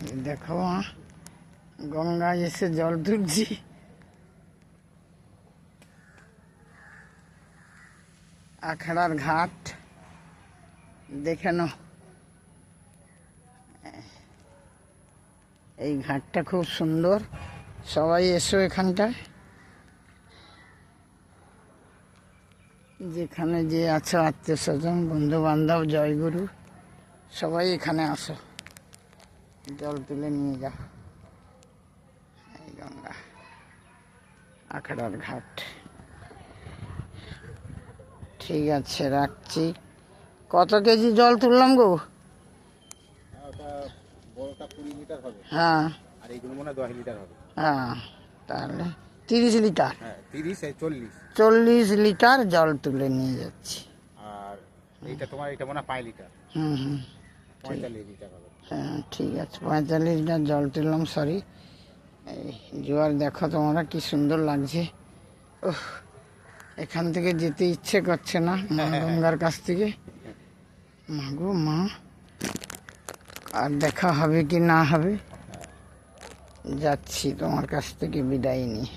এই দেখো গঙ্গায় এসে জল তুলছি। আখড়ার ঘাট দেখে নাও। এই ঘাটটা খুব সুন্দর, সবাই এসো এখানটায়। যেখানে যে আছো আত্মীয় স্বজন বন্ধু বান্ধব জয়গুরু সবাই এখানে আসো, জল তুলে নিয়ে যাও। এই গঙ্গা আখড়ার ঘাট। ঠিক আছে, রাখছি। কত কেজি জল তুললাম গো? বড়টা 20 লিটার হবে। হ্যাঁ, আর এইগুলো মনে হয় 10 লিটার হবে। হ্যাঁ, তাহলে 30 লিটার। হ্যাঁ 30 40। 40 লিটার জল তুলে নিয়ে যাচ্ছি। আর এইটা তোমার এটা মনে হয় 5 লিটার। হুম হুম, 45 লিটার হবে। হ্যাঁ ঠিক আছে, 45 লিটার জল তুললাম। সরি। এই জোয়ার দেখো তোমরা কি সুন্দর লাগছে। ওহ, এখান থেকে যেতে ইচ্ছে করছে না মা গঙ্গার কাছ থেকে। মা গো মা, আর দেখা হবে কি না হবে। যাচ্ছি তোমার কাছ থেকে বিদায় নিয়ে।